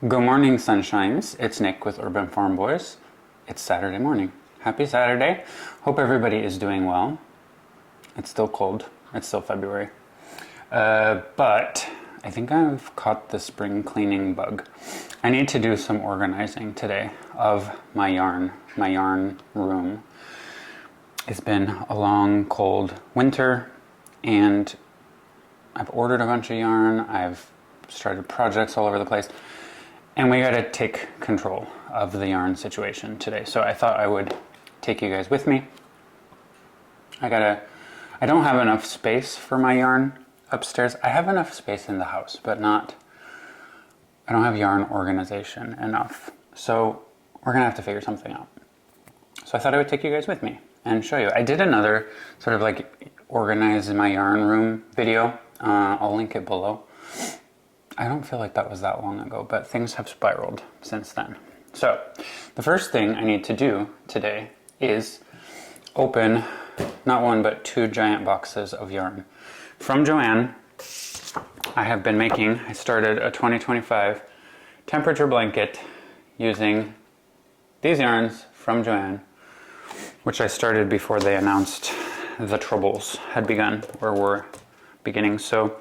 Good morning, sunshines. It's Nick with Urban Farm Boys. It's Saturday morning. Happy Saturday. Hope everybody is doing well. It's still cold. It's still February. But I think I've caught the spring cleaning bug. I need to do some organizing today of my yarn room. It's been a long, cold winter, and I've ordered a bunch of yarn. I've started projects all over the place, and we got to take control of the yarn situation today. So I thought I would take you guys with me. I don't have enough space for my yarn upstairs. I have enough space in the house, but I don't have yarn organization enough. So we're gonna have to figure something out. So I thought I would take you guys with me and show you. I did another sort of like organize my yarn room video. I'll link it below. I don't feel like that was that long ago, but things have spiraled since then. So the first thing I need to do today is open not one but two giant boxes of yarn from Joann. I started a 2025 temperature blanket using these yarns from Joann, which I started before they announced the troubles had begun or were beginning. So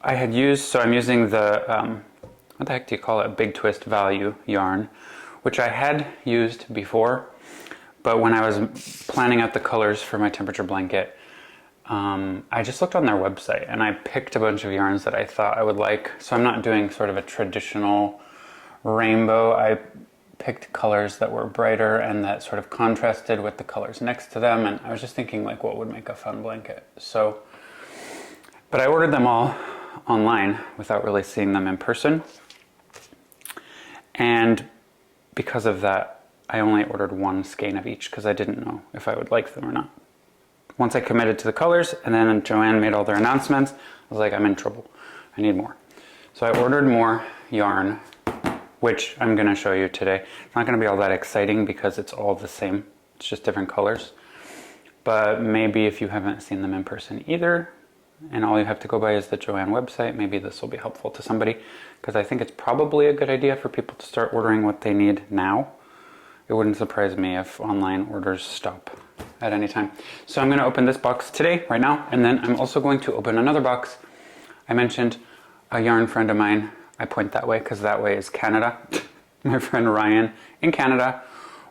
I'm using the, what the heck do you call it? Big Twist Value yarn, which I had used before, but when I was planning out the colors for my temperature blanket, I just looked on their website and I picked a bunch of yarns that I thought I would like. So I'm not doing sort of a traditional rainbow. I picked colors that were brighter and that sort of contrasted with the colors next to them, and I was just thinking like what would make a fun blanket. But I ordered them all online without really seeing them in person, and because of that I only ordered one skein of each because I didn't know if I would like them or not. Once I committed to the colors and then Joann made all their announcements, I was like, I'm in trouble. I need more. So I ordered more yarn, which I'm going to show you today. It's not going to be all that exciting because it's all the same. It's just different colors. But maybe if you haven't seen them in person either, and all you have to go by is the Joann website, maybe this will be helpful to somebody, because I think it's probably a good idea for people to start ordering what they need now. It wouldn't surprise me if online orders stop at any time. So I'm going to open this box today, right now, and then I'm also going to open another box. I mentioned a yarn friend of mine. I point that way because that way is Canada. My friend Ryan in Canada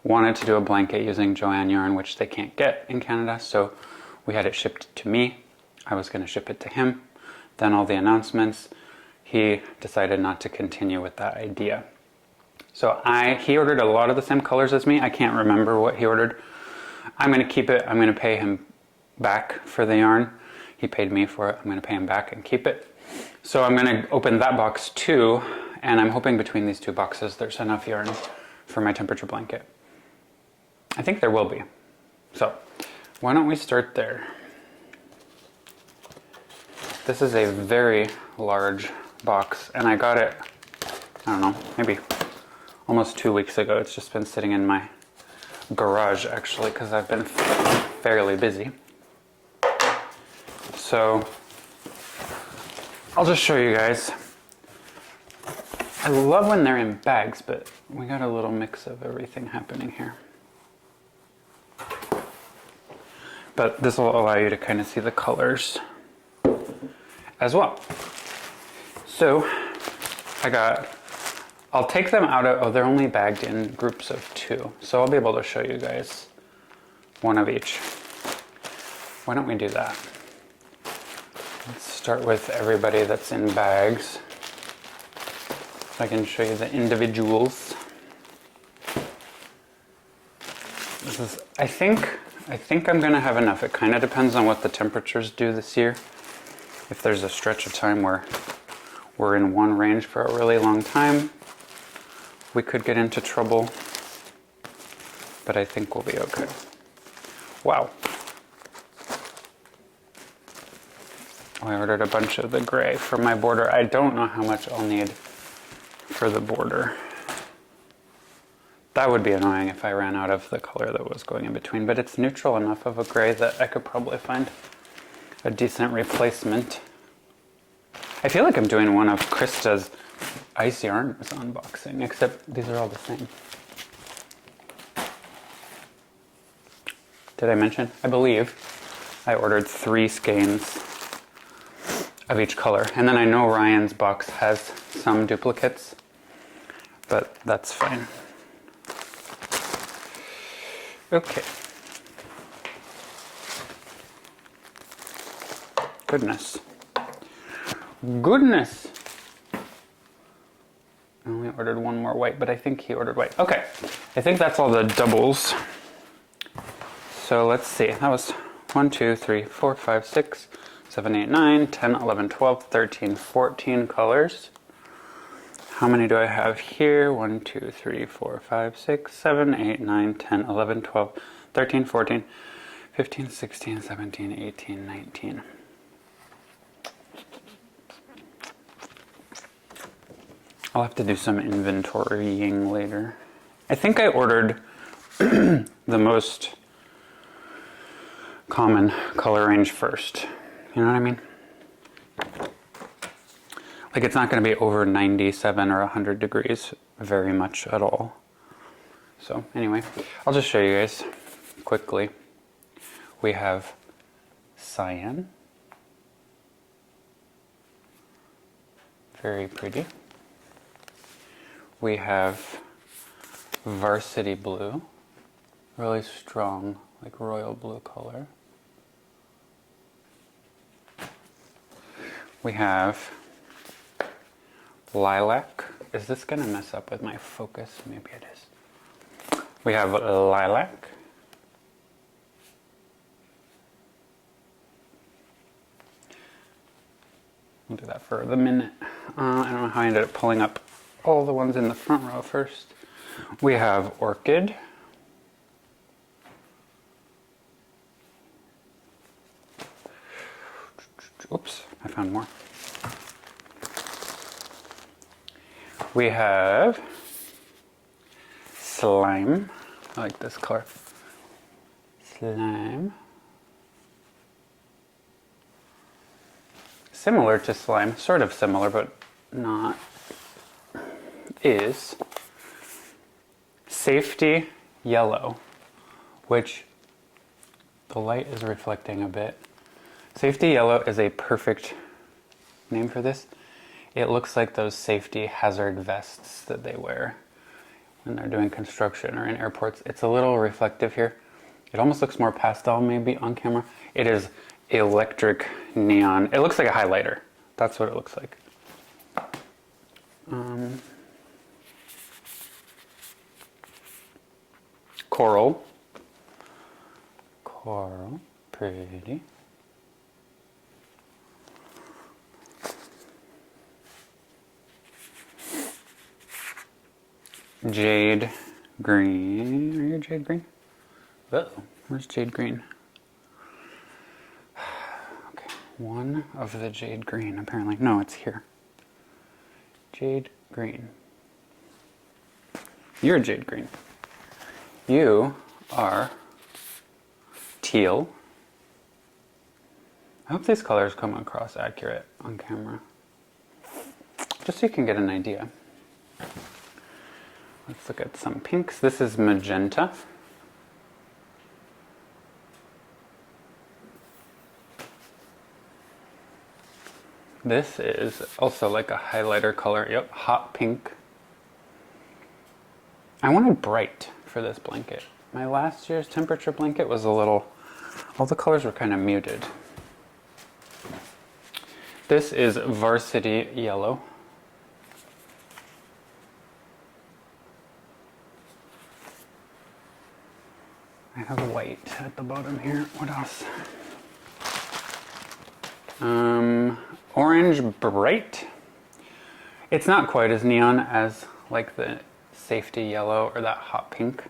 wanted to do a blanket using Joann yarn, which they can't get in Canada, so we had it shipped to me. I was going to ship it to him. Then all the announcements, he decided not to continue with that idea. So he ordered a lot of the same colors as me. I can't remember what he ordered. I'm going to keep it. I'm going to pay him back for the yarn. He paid me for it. I'm going to pay him back and keep it. So I'm going to open that box too, and I'm hoping between these two boxes there's enough yarn for my temperature blanket. I think there will be. So why don't we start there? This is a very large box, and I got it, I don't know, maybe almost 2 weeks ago. It's just been sitting in my garage actually because I've been fairly busy. So I'll just show you guys. I love when they're in bags, but we got a little mix of everything happening here. But this will allow you to kind of see the colors as well. So I'll take them out of, they're only bagged in groups of 2. So I'll be able to show you guys one of each. Why don't we do that? Let's start with everybody that's in bags, so I can show you the individuals. This is, I think I'm gonna have enough. It kind of depends on what the temperatures do this year. If there's a stretch of time where we're in one range for a really long time, we could get into trouble, but I think we'll be okay. Wow. I ordered a bunch of the gray for my border. I don't know how much I'll need for the border. That would be annoying if I ran out of the color that was going in between, but it's neutral enough of a gray that I could probably find a decent replacement. I feel like I'm doing one of Krista's ice yarns unboxing, except these are all the same. Did I mention? I believe I ordered 3 skeins of each color. And then I know Ryan's box has some duplicates, but that's fine. Okay. Goodness. Goodness! I only ordered one more white, but I think he ordered white. Okay, I think that's all the doubles. So let's see, that was 1, 2, 3, 4, 5, 6, 7, 8, 9, 10, 11, 12, 13, 14 colors. How many do I have here? 1, 2, 3, 4, 5, 6, 7, 8, 9, 10, 11, 12, 13, 14, 15, 16, 17, 18, 19. I'll have to do some inventorying later. I think I ordered the most common color range first. You know what I mean? Like, it's not going to be over 97 or 100 degrees very much at all. So anyway, I'll just show you guys quickly. We have cyan. Very pretty. We have varsity blue. Really strong, like royal blue color. We have lilac. Is this gonna mess up with my focus? Maybe it is. We have lilac. We'll do that for the minute. I don't know how I ended up pulling up all the ones in the front row first. We have orchid. Oops, I found more. We have slime. I like this color. Slime. Similar to slime, sort of similar, but not. Is safety yellow, which the light is reflecting a bit. Safety yellow is a perfect name for this. It looks like those safety hazard vests that they wear when they're doing construction or in airports. It's a little reflective here. It almost looks more pastel maybe on camera. It is electric neon. It looks like a highlighter. That's what it looks like. Coral. Coral, pretty. Jade green. Are you jade green? Uh-oh, where's jade green? Okay, one of the jade green, apparently. No, it's here. Jade green. You're jade green. You are teal. I hope these colors come across accurate on camera. Just so you can get an idea. Let's look at some pinks. This is magenta. This is also like a highlighter color. Yep, hot pink. I wanted bright for this blanket. My last year's temperature blanket was a little, all the colors were kind of muted. This is varsity yellow. I have white at the bottom here. What else? Orange bright. It's not quite as neon as like the safety yellow or that hot pink,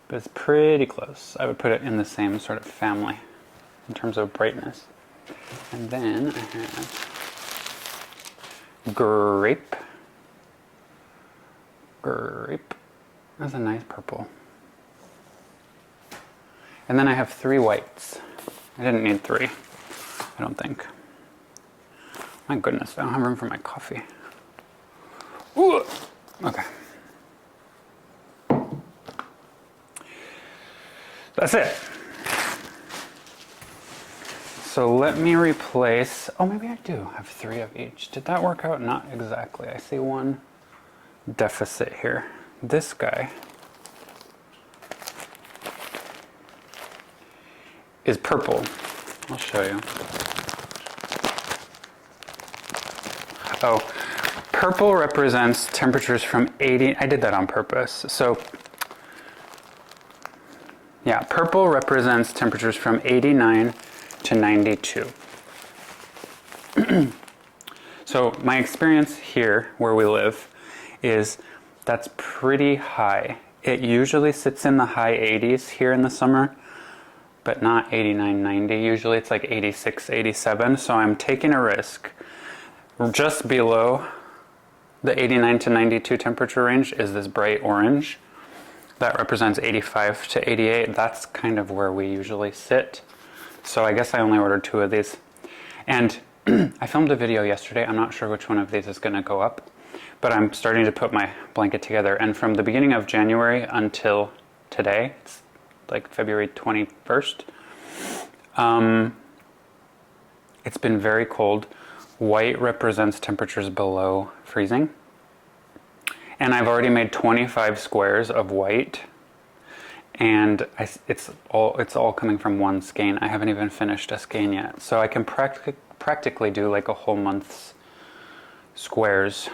but it's pretty close. I would put it in the same sort of family in terms of brightness. And then I have grape. Grape. That's a nice purple. And then I have 3 whites. I didn't need 3, I don't think. My goodness, I don't have room for my coffee. Ooh. Okay. That's it. So let me replace, oh, maybe I do have 3 of each. Did that work out? Not exactly. I see one deficit here. This guy is purple. I'll show you. Oh, purple represents temperatures from 80, I did that on purpose. So, yeah, purple represents temperatures from 89 to 92. So my experience here where we live is that's pretty high. It usually sits in the high 80s here in the summer, but not 89, 90. Usually it's like 86, 87. So I'm taking a risk. Just below the 89 to 92 temperature range is this bright orange. That represents 85 to 88. That's kind of where we usually sit. So I guess I only ordered 2 of these. And I filmed a video yesterday. I'm not sure which one of these is going to go up, but I'm starting to put my blanket together. And from the beginning of January until today, it's like February 21st, it's been very cold. White represents temperatures below freezing. And I've already made 25 squares of white. And it's all coming from one skein. I haven't even finished a skein yet. So I can practically do like a whole month's squares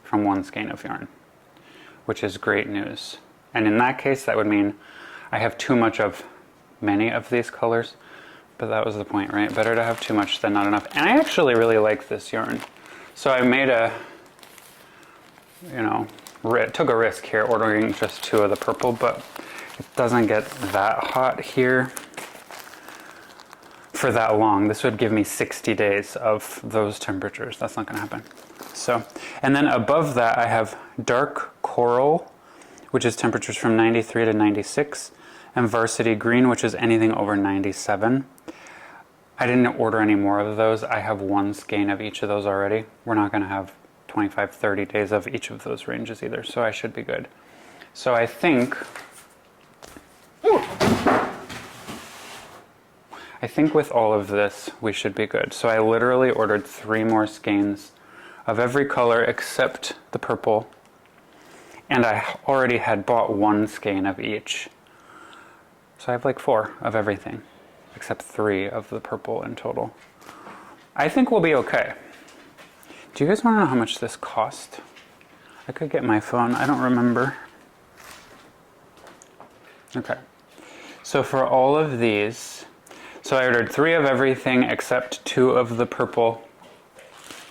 from one skein of yarn, which is great news. And in that case, that would mean I have too much of many of these colors, but that was the point, right? Better to have too much than not enough. And I actually really like this yarn. So I made took a risk here ordering just 2 of the purple, but it doesn't get that hot here for that long. This would give me 60 days of those temperatures. That's not going to happen. So, and then above that I have dark coral, which is temperatures from 93 to 96, and varsity green, which is anything over 97. I didn't order any more of those. I have 1 skein of each of those already. We're not going to have 25, 30 days of each of those ranges either, so I should be good. So I think with all of this, we should be good. So I literally ordered 3 more skeins of every color except the purple, and I already had bought 1 skein of each. So I have like 4 of everything, except 3 of the purple in total. I think we'll be okay. Do you guys want to know how much this cost? I could get my phone, I don't remember. Okay, so for all of these, so I ordered 3 of everything except 2 of the purple.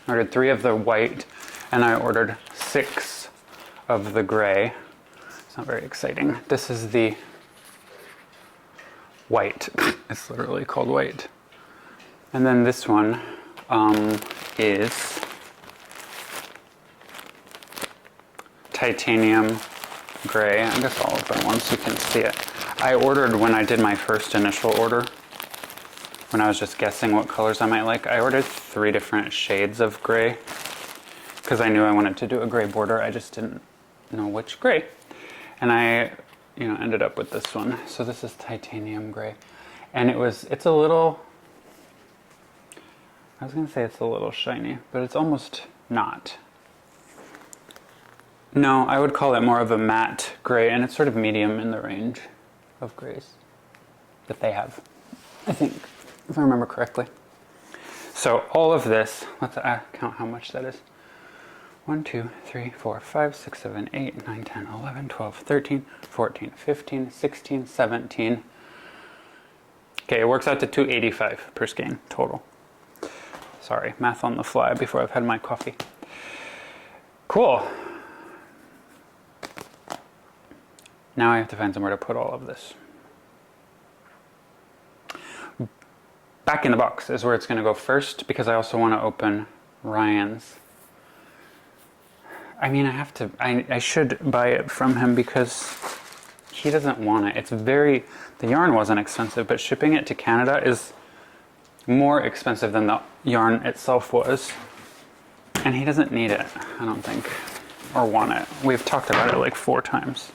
I ordered 3 of the white, and I ordered 6 of the gray. It's not very exciting. This is the white. It's literally called white. And then this one is titanium gray. I guess I'll open one so you can see it. I ordered, when I did my first initial order, when I was just guessing what colors I might like, I ordered 3 different shades of gray because I knew I wanted to do a gray border. I just didn't know which gray. And I ended up with this one. So this is titanium gray. And it's a little, I was going to say it's a little shiny, but it's almost not. No, I would call it more of a matte gray, and it's sort of medium in the range of grays that they have, I think, if I remember correctly. So all of this, let's count how much that is. 1, 2, 3, 4, 5, 6, 7, 8, 9, 10, 11, 12, 13, 14, 15, 16, 17. Okay, it works out to $285 per skein total. Sorry, math on the fly before I've had my coffee. Cool. Now I have to find somewhere to put all of this. Back in the box is where it's going to go first, because I also want to open Ryan's. I mean, I should buy it from him because he doesn't want it. The yarn wasn't expensive, but shipping it to Canada is more expensive than the yarn itself was. And he doesn't need it, I don't think, or want it. We've talked about it like 4 times.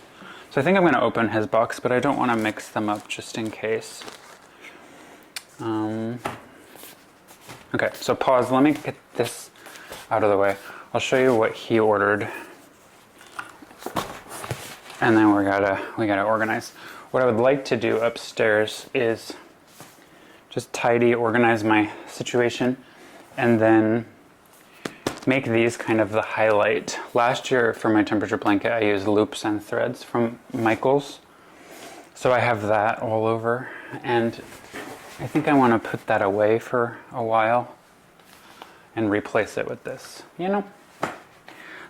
So I think I'm going to open his box, but I don't want to mix them up just in case. Okay, so pause. Let me get this out of the way. I'll show you what he ordered, and then we gotta organize. What I would like to do upstairs is just tidy, organize my situation, and then make these kind of the highlight. Last year for my temperature blanket, I used loops and threads from Michaels. So I have that all over, and I think I want to put that away for a while and replace it with this. You know,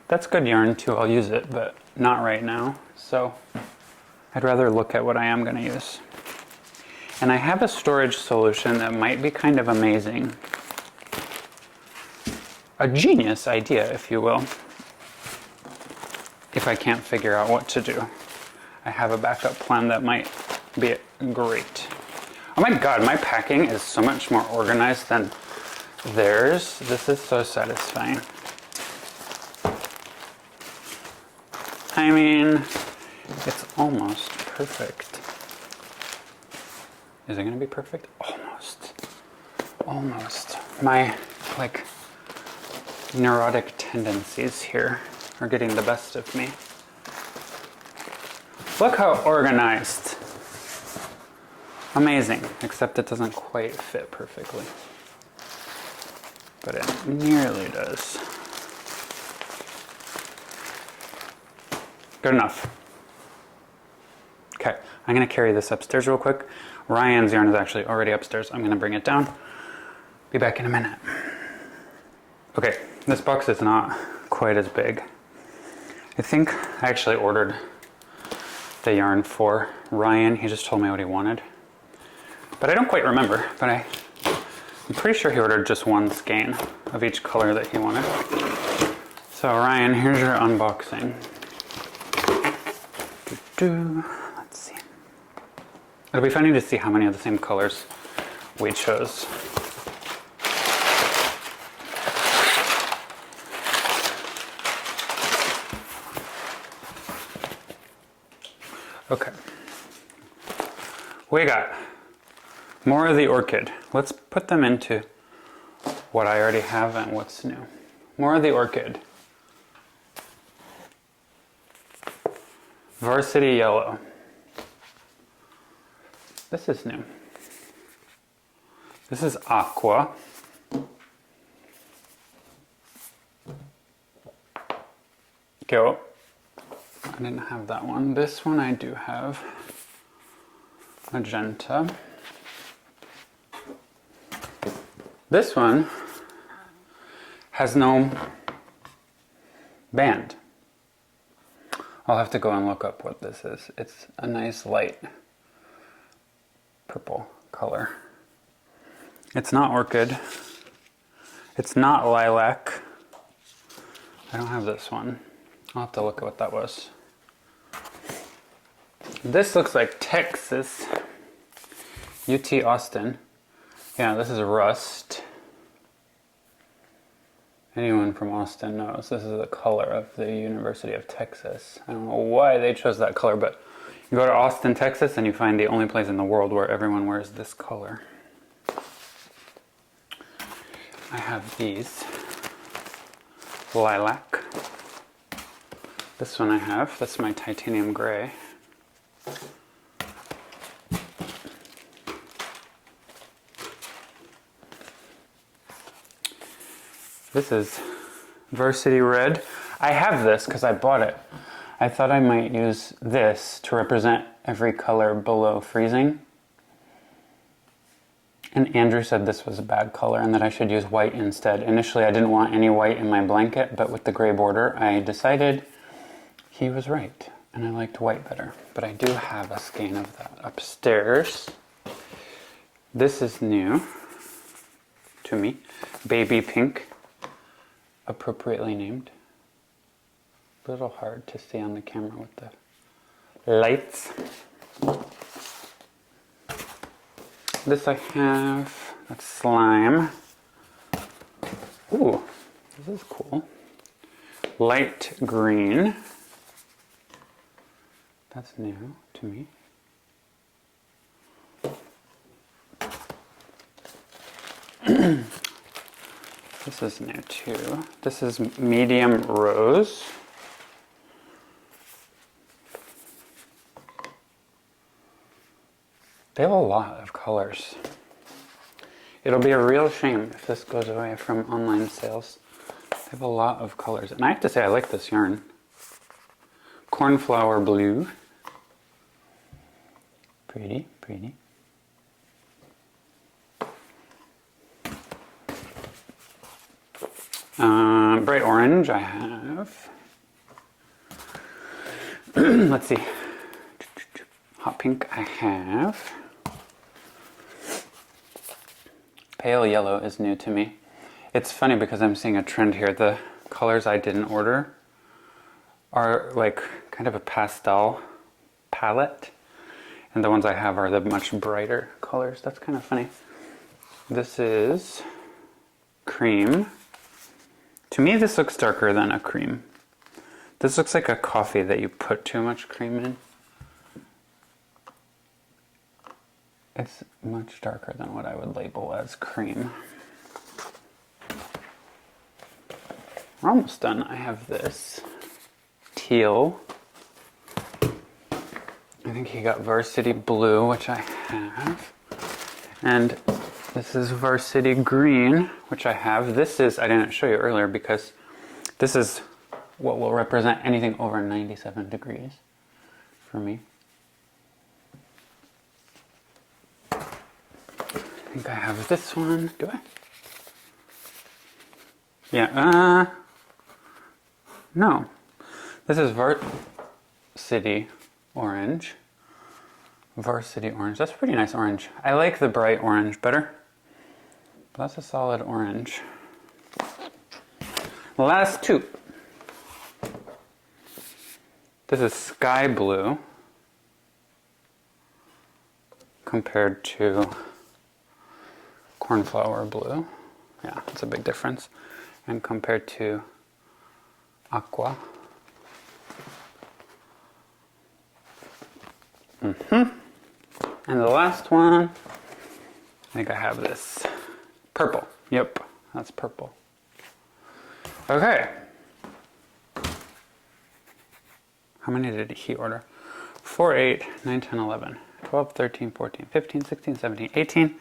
that's good yarn too, I'll use it, but not right now. So I'd rather look at what I am going to use. And I have a storage solution that might be kind of amazing. A genius idea, if you will, if I can't figure out what to do. I have a backup plan that might be great. Oh my god, my packing is so much more organized than theirs. This is so satisfying. I mean, it's almost perfect. Is it gonna be perfect? Almost. Almost. My, like, neurotic tendencies here are getting the best of me. Look how organized. Amazing, except it doesn't quite fit perfectly. But it nearly does. Good enough. Okay, I'm gonna carry this upstairs real quick. Ryan's yarn is actually already upstairs. I'm gonna bring it down. Be back in a minute. Okay, this box is not quite as big. I think I actually ordered the yarn for Ryan. He just told me what he wanted. But I don't quite remember, but I'm pretty sure he ordered just 1 skein of each color that he wanted. So Ryan, here's your unboxing. Let's see. It'll be funny to see how many of the same colors we chose. Okay. We got more of the orchid. Let's put them into what I already have and what's new. More of the orchid. Varsity yellow. This is new. This is aqua. Go. I didn't have that one. This one I do have. Magenta. This one has no band. I'll have to go and look up what this is. It's a nice light purple color. It's not orchid. It's not lilac. I don't have this one. I'll have to look at what that was. This looks like Texas. UT Austin. Yeah, this is rust. Anyone from Austin knows this is the color of the University of Texas. I don't know why they chose that color, but you go to Austin, Texas, and you find the only place in the world where everyone wears this color. I have these. Lilac. This one I have. That's my titanium gray. This is Varsity Red. I have this because I bought it. I thought I might use this to represent every color below freezing. And Andrew said this was a bad color and that I should use white instead. Initially I didn't want any white in my blanket, but with the gray border I decided he was right. And I liked white better. But I do have a skein of that upstairs. This is new to me. Baby pink. Appropriately named. A little hard to see on the camera with the lights. This I have. That's slime. Ooh, this is cool. Light green. That's new to me. This is new too. This is medium rose. They have a lot of colors. It'll be a real shame if this goes away from online sales. They have a lot of colors. And I have to say, I like this yarn. Cornflower blue. Pretty, pretty. Bright orange I have. Let's see. Hot pink I have. Pale yellow is new to me. It's funny because I'm seeing a trend here. The colors I didn't order are like kind of a pastel palette, and the ones I have are the much brighter colors. That's kind of funny. This is cream. To me, this looks darker than a cream. This looks like a coffee that you put too much cream in. It's much darker than what I would label as cream. We're almost done. I have this teal. I think he got varsity blue, which I have. And this is varsity green, which I have. This is, I didn't show you earlier because this is what will represent anything over 97 degrees for me. I think I have this one. Do I? Yeah, no. This is varsity orange. Varsity orange. That's a pretty nice orange. I like the bright orange better. But that's a solid orange. Last two. This is sky blue compared to cornflower blue. Yeah, it's a big difference. And compared to aqua. And the last one, I think I have this. Purple. Yep, that's purple. Okay. How many did he order? 4, 8, 9, 10, 11, 12, 13, 14, 15, 16, 17, 18,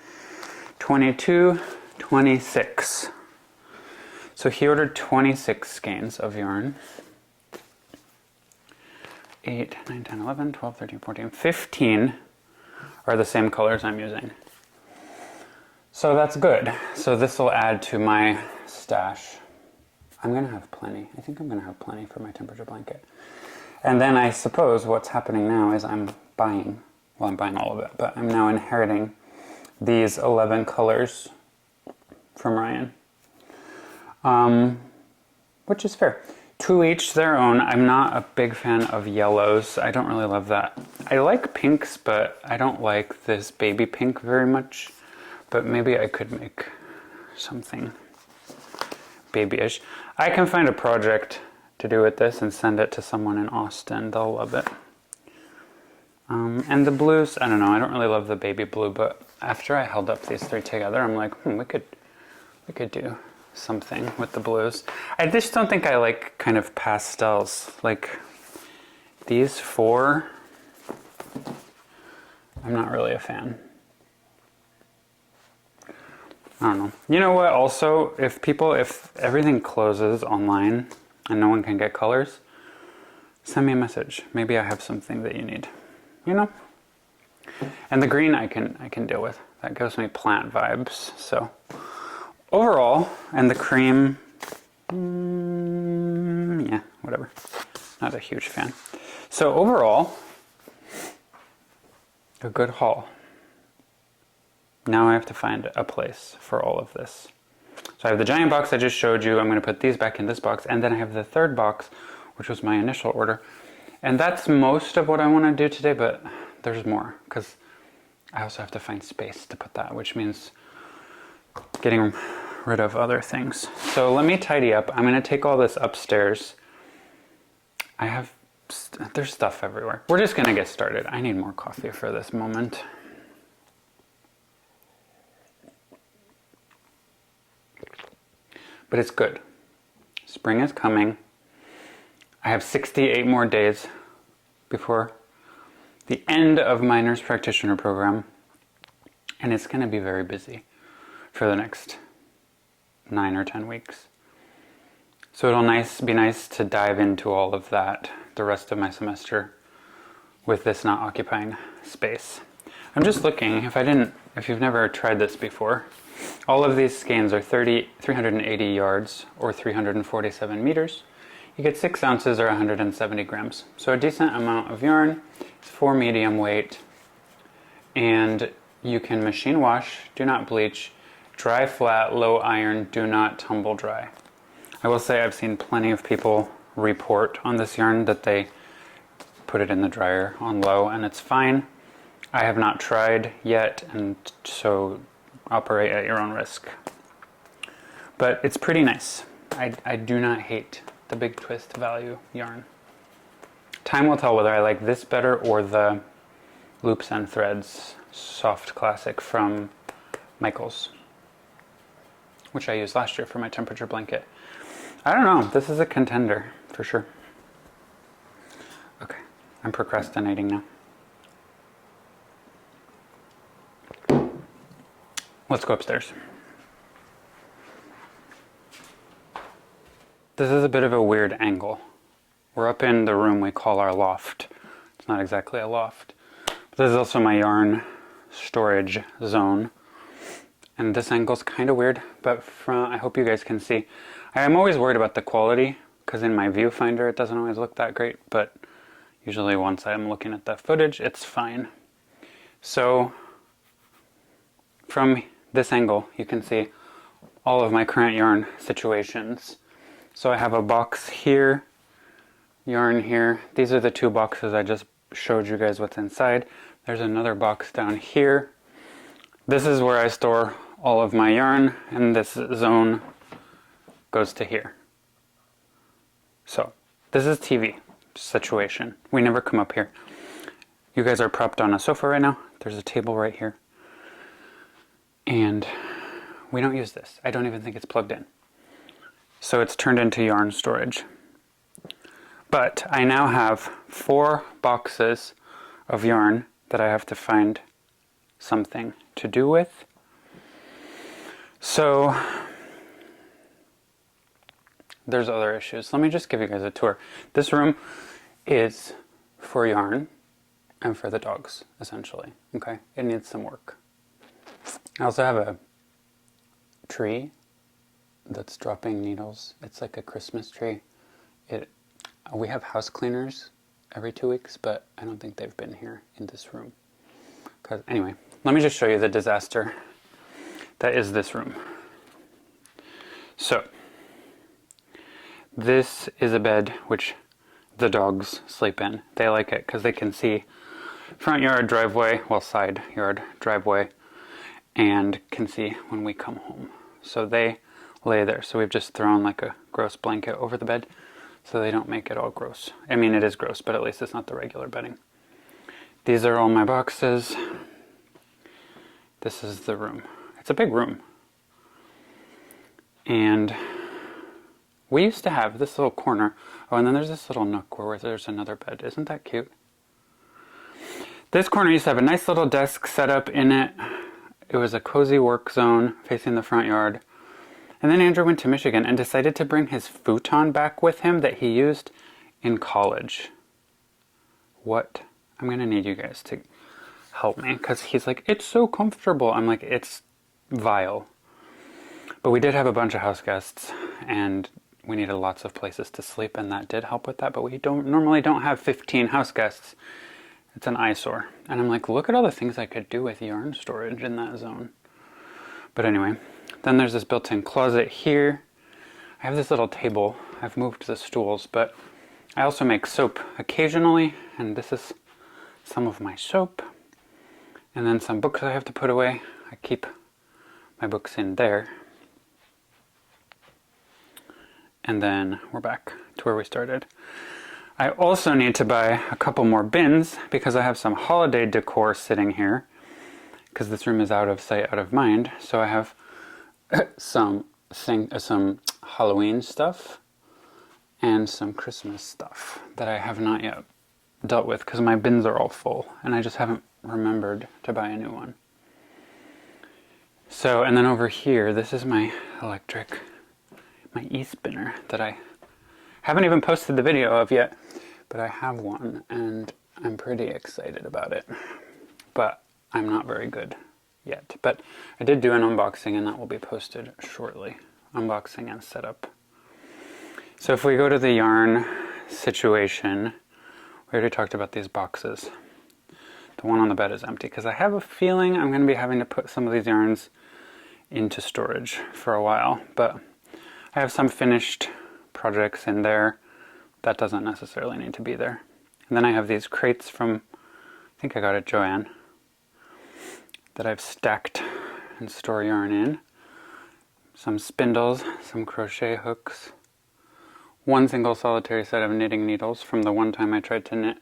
22, 26. So he ordered 26 skeins of yarn. 8, 9, 10, 11, 12, 13, 14, 15 are the same colors I'm using. So that's good. So this will add to my stash. I'm gonna have plenty. I think I'm gonna have plenty for my temperature blanket. And then I suppose what's happening now is I'm buying all of it, but I'm now inheriting these 11 colors from Ryan. Which is fair. To each their own. I'm not a big fan of yellows. I don't really love that. I like pinks, but I don't like this baby pink very much. But maybe I could make something babyish. I can find a project to do with this and send it to someone in Austin. They'll love it. And the blues, I don't know. I don't really love the baby blue, but after I held up these three together, I'm like, we could do something with the blues. I just don't think I like kind of pastels. Like these four, I'm not really a fan. I don't know. You know what, also, if everything closes online and no one can get colors, send me a message. Maybe I have something that you need. You know? And the green I can deal with. That gives me plant vibes. So overall, and the cream, yeah, whatever. Not a huge fan. So overall, a good haul. Now I have to find a place for all of this. So I have the giant box I just showed you. I'm going to put these back in this box. And then I have the third box, which was my initial order. And that's most of what I want to do today, but there's more. Because I also have to find space to put that, which means getting rid of other things. So let me tidy up. I'm going to take all this upstairs. There's stuff everywhere. We're just going to get started. I need more coffee for this moment. But it's good. Spring is coming. I have 68 more days before the end of my nurse practitioner program, and it's going to be very busy for the next 9 or 10 weeks. So it'll be nice to dive into all of that the rest of my semester with this not occupying space. I'm just looking, if you've never tried this before, all of these skeins are 380 yards or 347 meters. You get 6 ounces or 170 grams. So a decent amount of yarn. It's for medium weight. And you can machine wash, do not bleach, dry flat, low iron, do not tumble dry. I will say I've seen plenty of people report on this yarn that they put it in the dryer on low and it's fine. I have not tried yet, and so operate at your own risk. But it's pretty nice. I do not hate the Big Twist Value yarn. Time will tell whether I like this better or the Loops and Threads Soft Classic from Michaels, which I used last year for my temperature blanket. I don't know. This is a contender for sure. Okay, I'm procrastinating now. Let's go upstairs. This is a bit of a weird angle. We're up in the room we call our loft. It's not exactly a loft. But this is also my yarn storage zone. And this angle's kind of weird, but I hope you guys can see. I'm always worried about the quality, because in my viewfinder it doesn't always look that great, but usually once I'm looking at the footage, it's fine. So, from this angle, you can see all of my current yarn situations. So I have a box here, yarn here. These are the 2 boxes I just showed you guys what's inside. There's another box down here. This is where I store all of my yarn, and this zone goes to here. So this is TV situation. We never come up here. You guys are propped on a sofa right now. There's a table right here. And we don't use this. I don't even think it's plugged in. So it's turned into yarn storage. But I now have 4 boxes of yarn that I have to find something to do with. So there's other issues. Let me just give you guys a tour. This room is for yarn and for the dogs, essentially. Okay, it needs some work. I also have a tree that's dropping needles. It's like a Christmas tree. We have house cleaners every 2 weeks, but I don't think they've been here in this room. Anyway, let me just show you the disaster that is this room. So, this is a bed which the dogs sleep in. They like it because they can see front yard, driveway, well, side yard, driveway, and can see when we come home. So they lay there. So we've just thrown like a gross blanket over the bed so they don't make it all gross. I mean, it is gross, but at least it's not the regular bedding. These are all my boxes. This is the room. It's a big room. And we used to have this little corner. Oh, and then there's this little nook where there's another bed. Isn't that cute? This corner used to have a nice little desk set up in it. It was a cozy work zone facing the front yard. And then Andrew went to Michigan and decided to bring his futon back with him that he used in college. What? I'm going to need you guys to help me, because he's like, it's so comfortable. I'm like, it's vile. But we did have a bunch of house guests, and we needed lots of places to sleep, and that did help with that. But we normally don't have 15 house guests. It's an eyesore. And I'm like, look at all the things I could do with yarn storage in that zone. But anyway, then there's this built-in closet here. I have this little table. I've moved the stools, but I also make soap occasionally, and this is some of my soap. And then some books I have to put away. I keep my books in there. And then we're back to where we started. I also need to buy a couple more bins because I have some holiday decor sitting here because this room is out of sight, out of mind. So I have some Halloween stuff and some Christmas stuff that I have not yet dealt with because my bins are all full and I just haven't remembered to buy a new one. So, and then over here, this is my electric, my e-spinner that I haven't even posted the video of yet, but I have one and I'm pretty excited about it. But I'm not very good yet. But I did do an unboxing and that will be posted shortly. Unboxing and setup. So if we go to the yarn situation, we already talked about these boxes. The one on the bed is empty because I have a feeling I'm going to be having to put some of these yarns into storage for a while, but I have some finished projects in there that doesn't necessarily need to be there. And then I have these crates from, I think I got at Joann, that I've stacked and store yarn in. Some spindles, some crochet hooks, one single solitary set of knitting needles from the one time I tried to knit.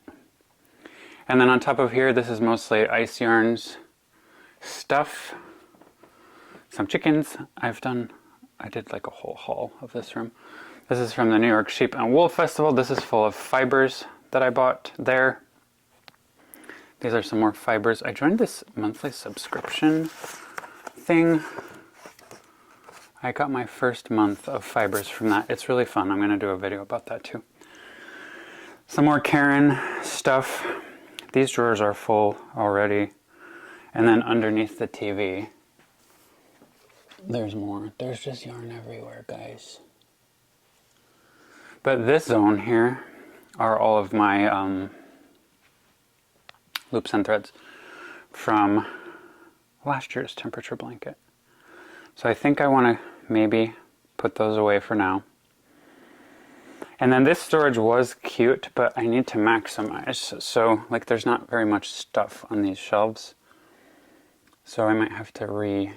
And then on top of here, this is mostly ice yarns stuff. Some chickens. I did like a whole haul of this room. This is from the New York Sheep and Wool Festival. This is full of fibers that I bought there. These are some more fibers. I joined this monthly subscription thing. I got my first month of fibers from that. It's really fun. I'm going to do a video about that too. Some more Karen stuff. These drawers are full already. And then underneath the TV, there's more. There's just yarn everywhere, guys. But this zone here are all of my loops and threads from last year's temperature blanket. So I think I want to maybe put those away for now. And then this storage was cute, but I need to maximize. So like there's not very much stuff on these shelves. So I might have to redo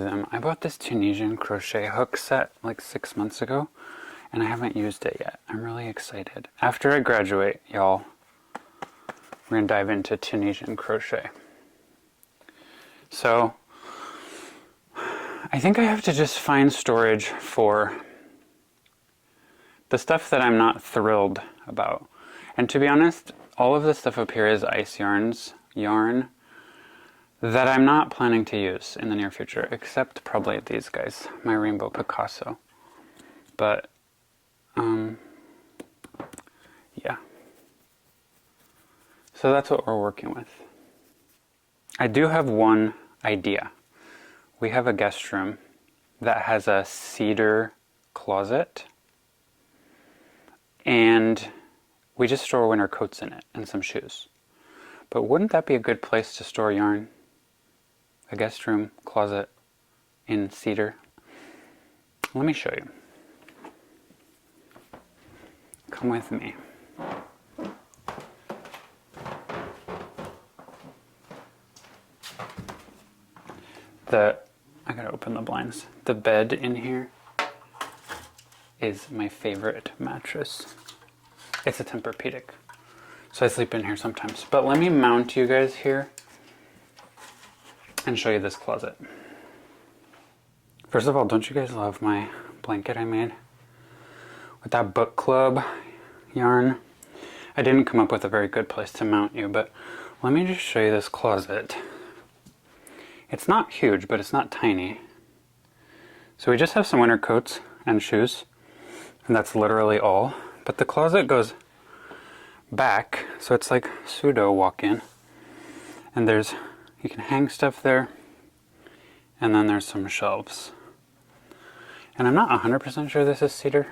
them. I bought this Tunisian crochet hook set like 6 months ago and I haven't used it yet. I'm really excited. After I graduate, y'all, we're gonna dive into Tunisian crochet. So I think I have to just find storage for the stuff that I'm not thrilled about. And to be honest, all of the stuff up here is ice yarn that I'm not planning to use in the near future, except probably these guys, my Rainbow Picasso. But, yeah. So that's what we're working with. I do have one idea. We have a guest room that has a cedar closet, and we just store winter coats in it and some shoes. But wouldn't that be a good place to store yarn? A guest room closet in cedar. Let me show you. Come with me. I gotta open the blinds. The bed in here is my favorite mattress. It's a Tempur-Pedic, so I sleep in here sometimes. But let me mount you guys here and show you this closet. First of all, don't you guys love my blanket I made with that book club yarn? I didn't come up with a very good place to mount you, but let me just show you this closet. It's not huge, but it's not tiny. So we just have some winter coats and shoes, and that's literally all. But the closet goes back, so it's like pseudo walk-in. And you can hang stuff there, and then there's some shelves. And I'm not 100% sure this is cedar.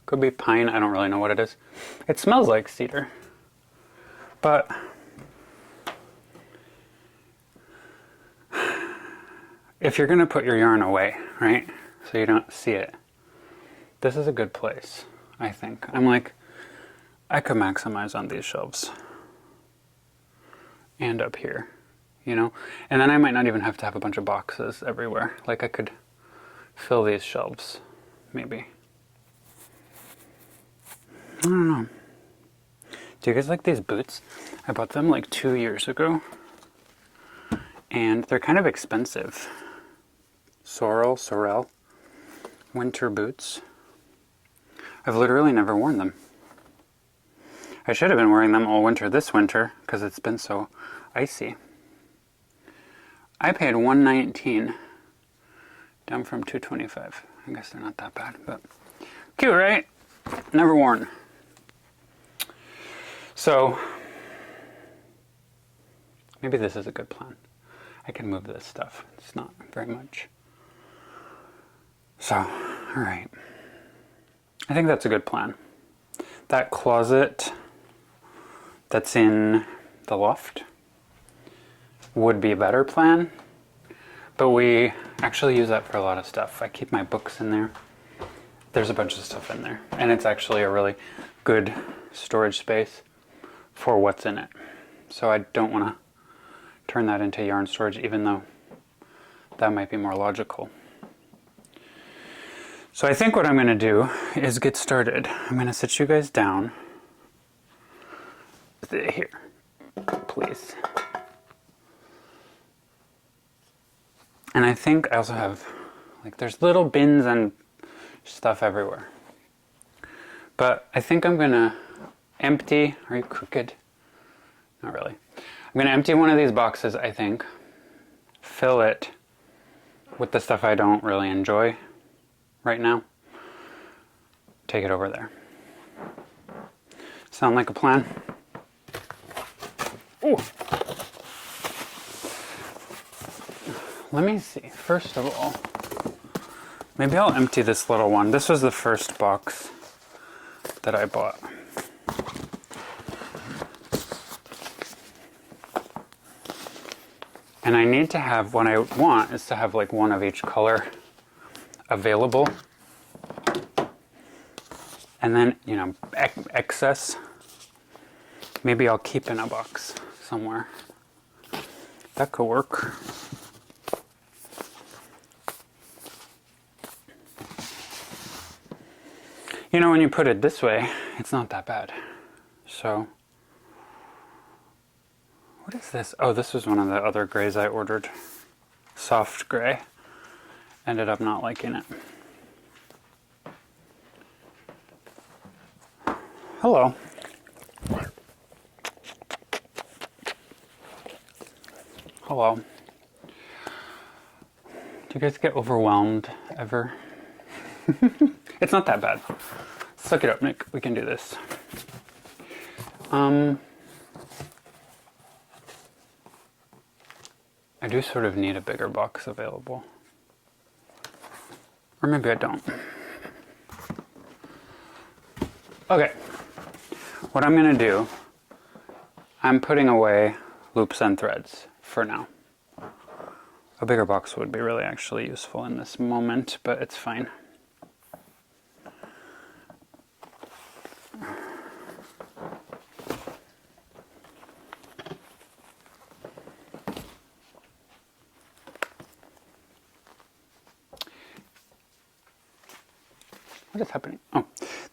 Could be pine, I don't really know what it is. It smells like cedar. But if you're gonna put your yarn away, right, so you don't see it, this is a good place, I think. I'm like, I could maximize on these shelves. And up here. you know? And then I might not even have to have a bunch of boxes everywhere. Like I could fill these shelves, maybe. I don't know. Do you guys like these boots? I bought them like 2 years ago. And they're kind of expensive. Sorel winter boots. I've literally never worn them. I should have been wearing them all winter this winter because it's been so icy. I paid $119, down from $225. I guess they're not that bad, but cute, right? Never worn. So maybe this is a good plan. I can move this stuff. It's not very much. So, all right. I think that's a good plan. That closet that's in the loft would be a better plan, but we actually use that for a lot of stuff. I keep my books in there. There's a bunch of stuff in there, and it's actually a really good storage space for what's in it. So I don't want to turn that into yarn storage, even though that might be more logical. So I think what I'm going to do is get started. I'm going to sit you guys down. Here, please. And I think I also have, like, there's little bins and stuff everywhere. But I think I'm going to empty, are you crooked? Not really. I'm going to empty one of these boxes, I think. Fill it with the stuff I don't really enjoy right now. Take it over there. Sound like a plan? Ooh. Let me see. First of all, maybe I'll empty this little one. This was the first box that I bought. And I need to have, what I want is to have like one of each color available. And then, you know, excess, maybe I'll keep in a box somewhere. That could work. You know, when you put it this way, it's not that bad. So, what is this? Oh, this was one of the other grays I ordered. Soft gray. Ended up not liking it. Hello. Hello. Do you guys get overwhelmed ever? It's not that bad. Suck it up, Nick. We can do this. I do sort of need a bigger box available. Or maybe I don't. Okay. What I'm going to do, I'm putting away loops and threads for now. A bigger box would be really actually useful in this moment, but it's fine. What is happening? Oh,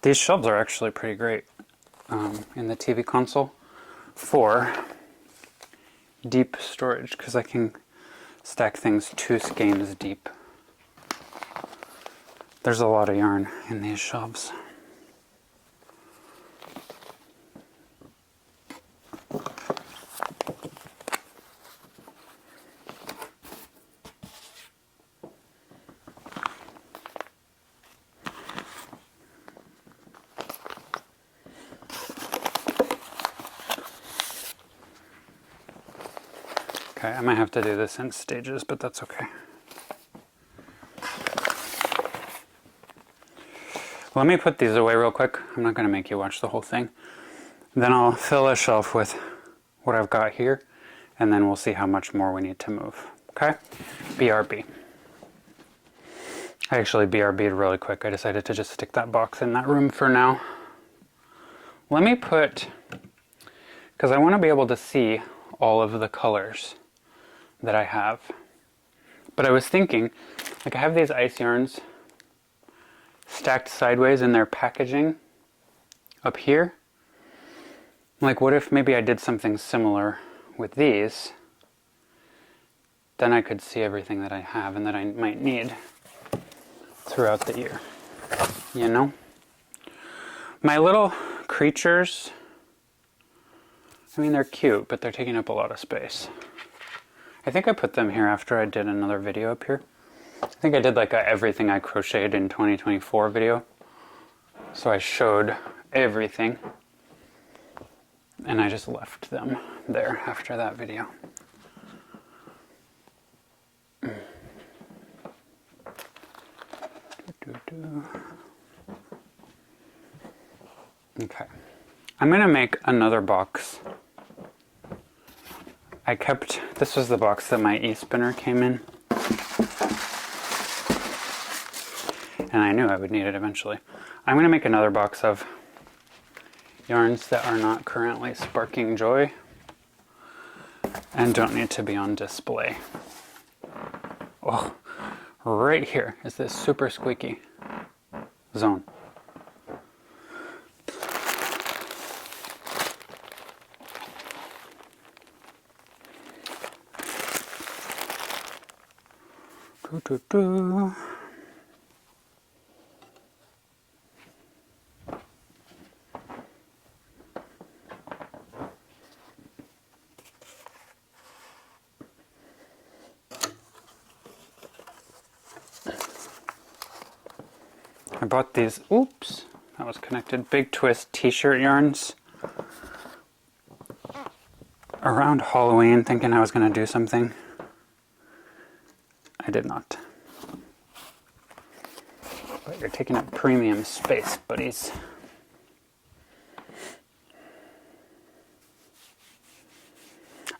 these shelves are actually pretty great in the TV console for deep storage, because I can stack things 2 skeins deep. There's a lot of yarn in these shelves. Okay, I might have to do this in stages, but that's okay. Let me put these away real quick. I'm not going to make you watch the whole thing. Then I'll fill a shelf with what I've got here, and then we'll see how much more we need to move. Okay? BRB. I actually BRB'd really quick. I decided to just stick that box in that room for now. Let me put, because I want to be able to see all of the colors that I have. But I was thinking, like I have these ice yarns stacked sideways in their packaging up here. Like what if maybe I did something similar with these? Then I could see everything that I have and that I might need throughout the year, you know? My little creatures, I mean, they're cute, but they're taking up a lot of space. I think I put them here after I did another video up here. I think I did like a everything I crocheted in 2024 video. So I showed everything. And I just left them there after that video. Okay. I'm gonna make another box. This was the box that my e-spinner came in. And I knew I would need it eventually. I'm gonna make another box of yarns that are not currently sparking joy and don't need to be on display. Oh, right here is this super squeaky zone. I bought these, oops, that was connected, Big Twist t-shirt yarns around Halloween, thinking I was going to do something. I did not. But you're taking up premium space, buddies.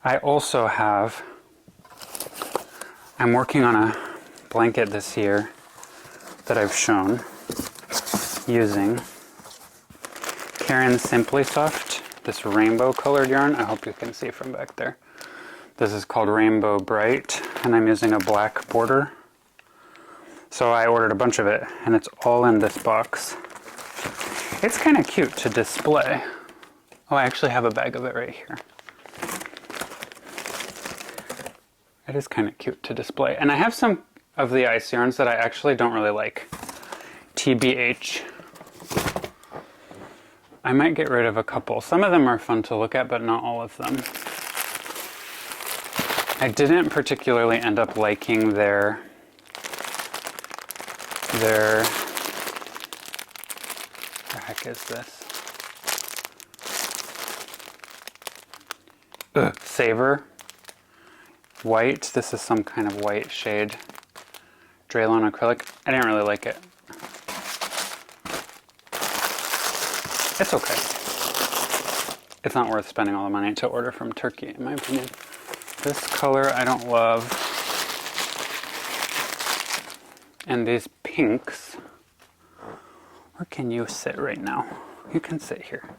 I also have, I'm working on a blanket this year that I've shown using Caron Simply Soft, this rainbow colored yarn. I hope you can see from back there. This is called Rainbow Bright, and I'm using a black border. So I ordered a bunch of it, and it's all in this box. It's kind of cute to display. Oh, I actually have a bag of it right here. It is kind of cute to display. And I have some of the ice yarns that I actually don't really like. TBH. I might get rid of a couple. Some of them are fun to look at, but not all of them. I didn't particularly end up liking their the heck is this? Savor white. This is some kind of white shade. Draylon acrylic. I didn't really like it. It's okay. It's not worth spending all the money to order from Turkey, in my opinion. This color I don't love. And these pinks. Where can you sit right now? You can sit here.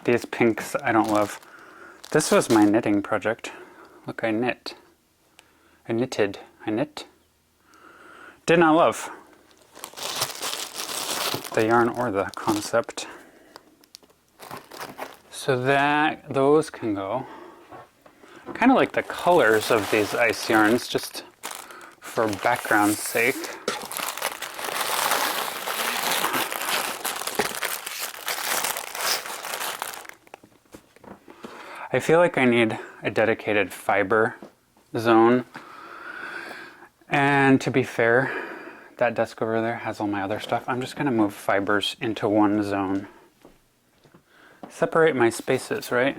These pinks I don't love. This was my knitting project. Look, I knit. I knitted. I knit. Did not love the yarn or the concept. So those can go. Kind of like the colors of these ice yarns, just for background's sake. I feel like I need a dedicated fiber zone. And to be fair, that desk over there has all my other stuff. I'm just going to move fibers into one zone. Separate my spaces, right?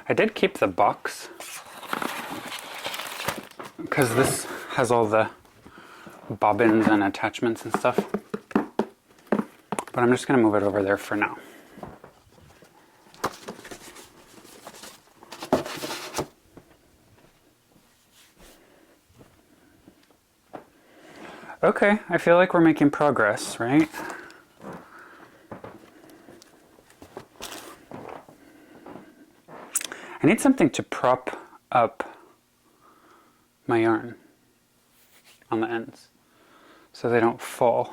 I did keep the box because this has all the bobbins and attachments and stuff. But I'm just going to move it over there for now. Okay, I feel like we're making progress, right? I need something to prop up my yarn on the ends so they don't fall.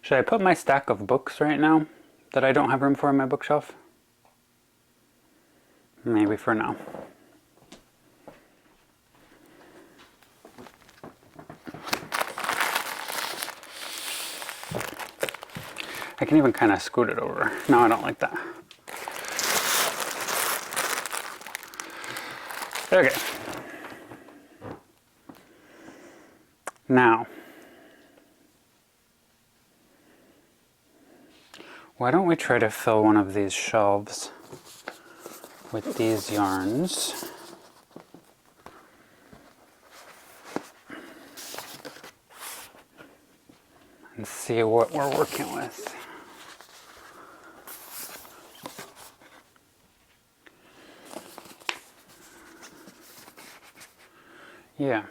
Should I put my stack of books right now that I don't have room for in my bookshelf? Maybe for now. I can even kind of scoot it over. No, I don't like that. Okay. Now, why don't we try to fill one of these shelves with these yarns? And see what we're working with. Yeah.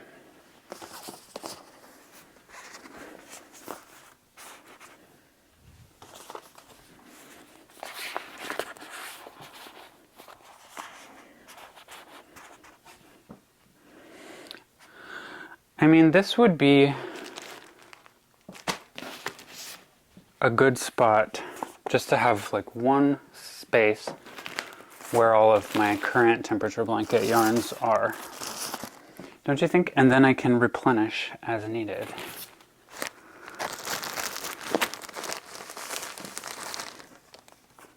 I mean, this would be a good spot just to have like one space where all of my current temperature blanket yarns are. Don't you think? And then I can replenish as needed.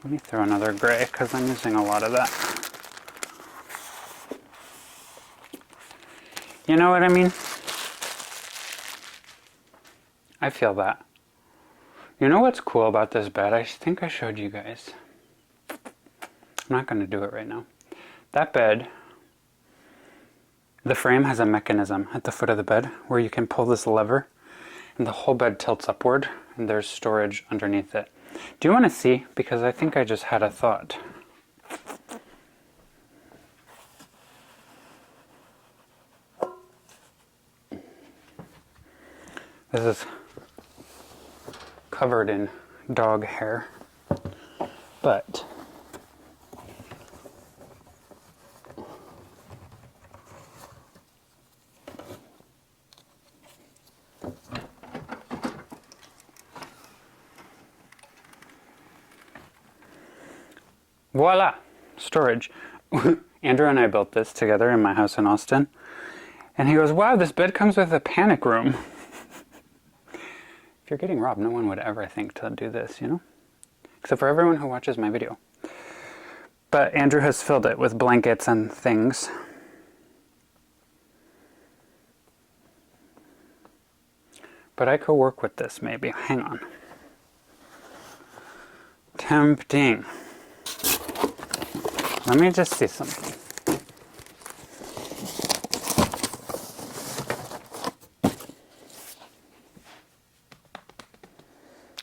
Let me throw another gray because I'm using a lot of that. You know what I mean? I feel that. You know what's cool about this bed? I think I showed you guys. I'm not going to do it right now. That bed, the frame has a mechanism at the foot of the bed where you can pull this lever and the whole bed tilts upward and there's storage underneath it. Do you want to see? Because I think I just had a thought. This is covered in dog hair, but voila! Storage. Andrew and I built this together in my house in Austin, and he goes, wow, this bed comes with a panic room. If you're getting robbed, no one would ever think to do this, you know? Except for everyone who watches my video. But Andrew has filled it with blankets and things. But I could work with this maybe. Hang on. Tempting. Let me just see something.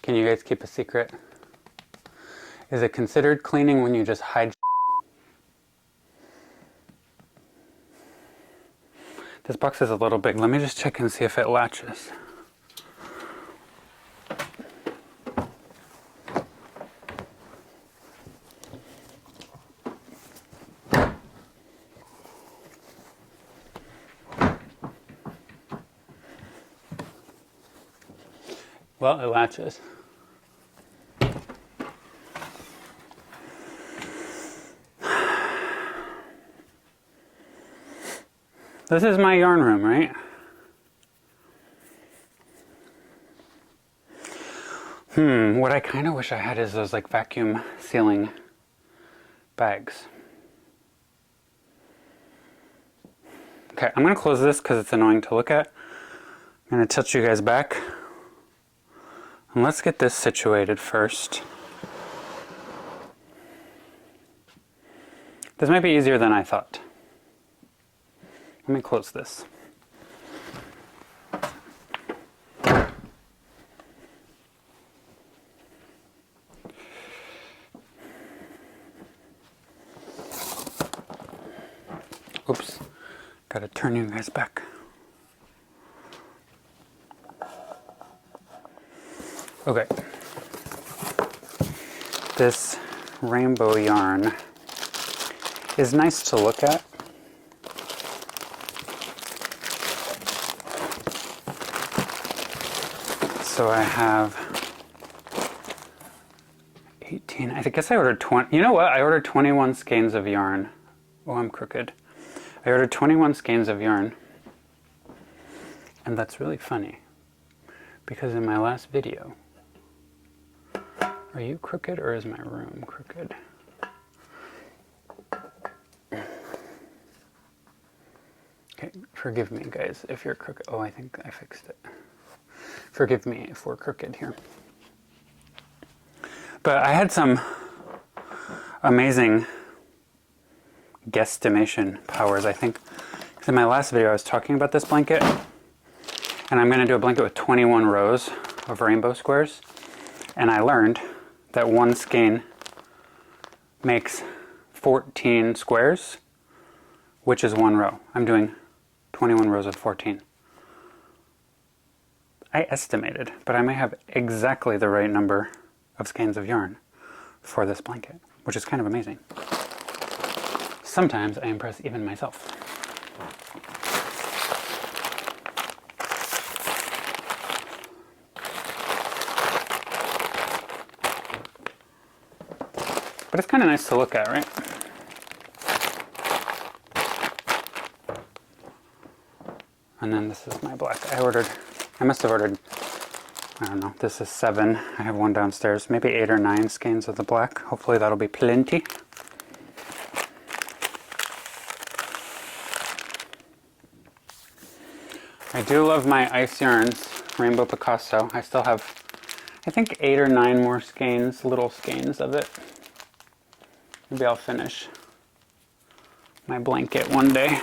Can you guys keep a secret? Is it considered cleaning when you just hide? This box is a little big. Let me just check and see if it latches. Well, it latches. This is my yarn room, right? What I kind of wish I had is those like vacuum sealing bags. Okay, I'm going to close this because it's annoying to look at. I'm going to tilt you guys back. And let's get this situated first. This might be easier than I thought. Let me close this. Oops, gotta turn you guys back. Okay, this rainbow yarn is nice to look at. So I have 18, I guess I ordered 20, you know what? I ordered 21 skeins of yarn. Oh, I'm crooked. I ordered 21 skeins of yarn. And that's really funny, because in my last video, are you crooked or is my room crooked? Okay, forgive me guys if you're crooked. Oh, I think I fixed it. Forgive me if we're crooked here. But I had some amazing guesstimation powers, I think. In my last video I was talking about this blanket, and I'm going to do a blanket with 21 rows of rainbow squares. And I learned that one skein makes 14 squares, which is one row. I'm doing 21 rows of 14. I estimated, but I may have exactly the right number of skeins of yarn for this blanket, which is kind of amazing. Sometimes I impress even myself. But it's kind of nice to look at, right? And then this is my black. I must have ordered, I don't know, this is 7. I have one downstairs, maybe 8 or 9 skeins of the black. Hopefully that'll be plenty. I do love my Ice Yarns Rainbow Picasso. I still have, I think, 8 or 9 more skeins, little skeins of it. Maybe I'll finish my blanket one day.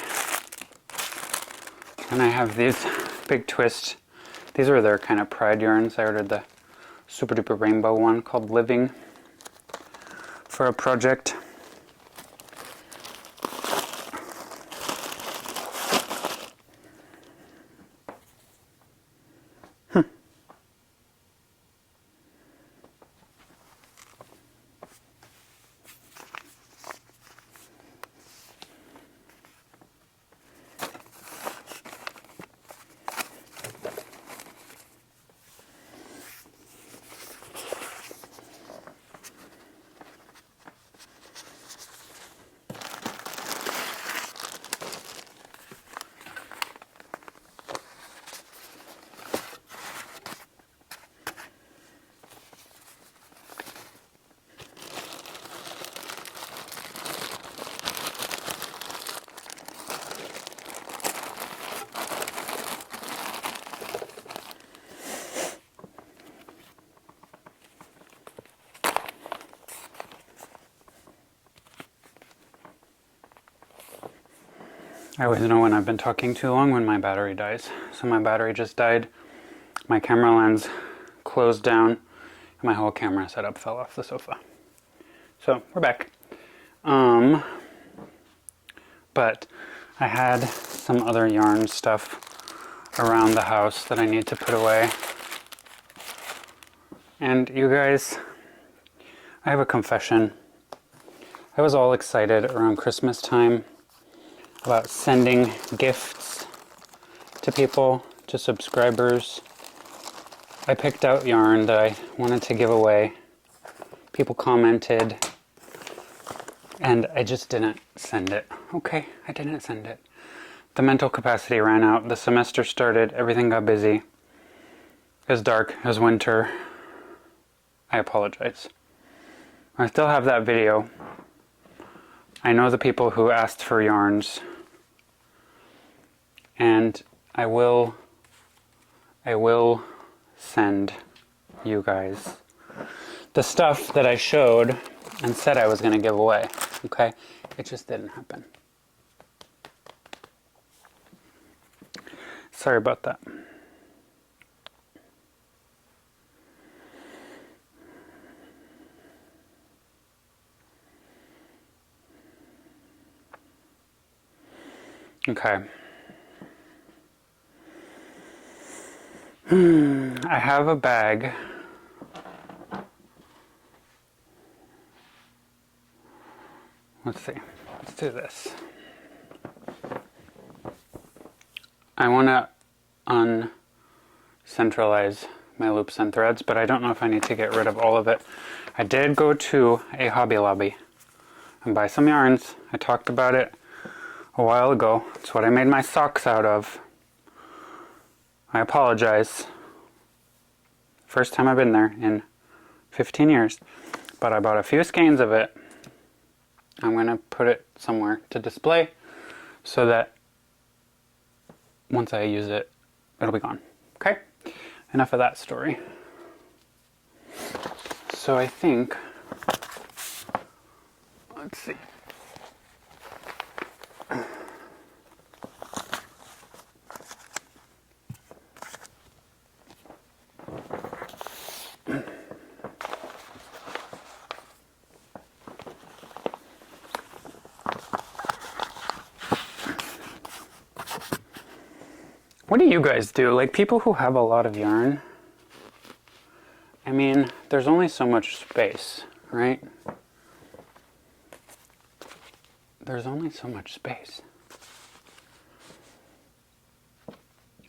And I have these big twist. These are their kind of pride yarns. I ordered the super duper rainbow one called Living for a project. I always know when I've been talking too long when my battery dies. So my battery just died, my camera lens closed down, and my whole camera setup fell off the sofa. So we're back. But I had some other yarn stuff around the house that I need to put away. And you guys, I have a confession. I was all excited around Christmas time about sending gifts to people, to subscribers. I picked out yarn that I wanted to give away. People commented, and I just didn't send it. Okay, I didn't send it. The mental capacity ran out. The semester started. Everything got busy. It was dark. It was winter. I apologize. I still have that video. I know the people who asked for yarns, and I will send you guys the stuff that I showed and said I was going to give away. Okay? It just didn't happen. Sorry about that. Okay. I have a bag. Let's let's do this. I want to uncentralize my loops and threads, but I don't know if I need to get rid of all of it. I did go to a Hobby Lobby and buy some yarns. I talked about it a while ago. It's what I made my socks out of. I apologize. First time I've been there in 15 years. But I bought a few skeins of it. I'm going to put it somewhere to display so that once I use it, it'll be gone. Okay? Enough of that story. So I think, let's see. What do you guys do? Like, people who have a lot of yarn, I mean, there's only so much space, right? There's only so much space.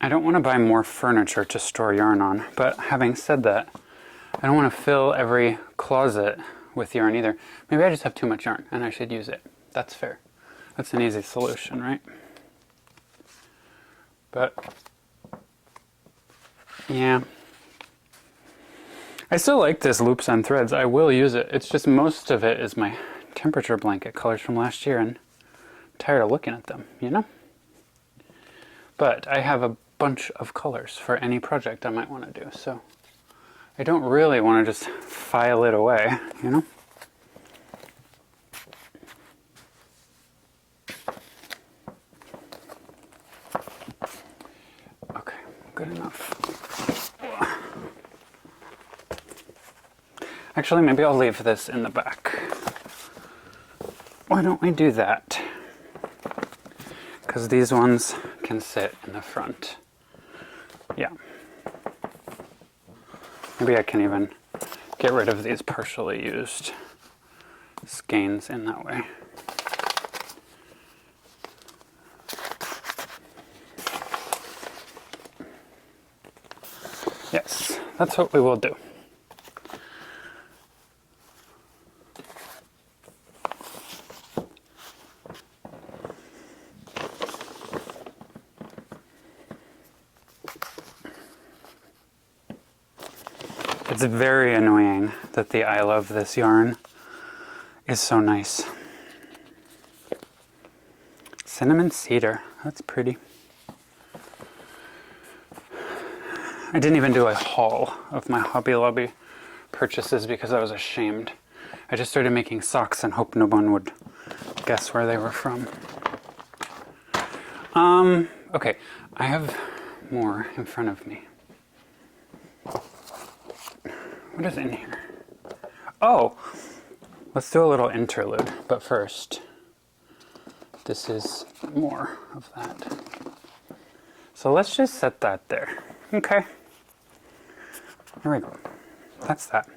I don't want to buy more furniture to store yarn on, but having said that, I don't want to fill every closet with yarn either. Maybe I just have too much yarn and I should use it. That's fair. That's an easy solution, right? But, yeah. I still like this loops and threads. I will use it. It's just most of it is my temperature blanket colors from last year, and I'm tired of looking at them, you know? But I have a bunch of colors for any project I might want to do, so I don't really want to just file it away, you know? Okay, good enough. Actually, maybe I'll leave this in the back. Why don't we do that? Because these ones can sit in the front. Yeah. Maybe I can even get rid of these partially used skeins in that way. Yes, that's what we will do. It's very annoying that the I love this yarn is so nice. Cinnamon cedar, that's pretty. I didn't even do a haul of my Hobby Lobby purchases because I was ashamed. I just started making socks and hoped no one would guess where they were from. Okay, I have more in front of me. What is in here? Oh, let's do a little interlude, but first, this is more of that. So let's just set that there, okay? Here we go. That's that.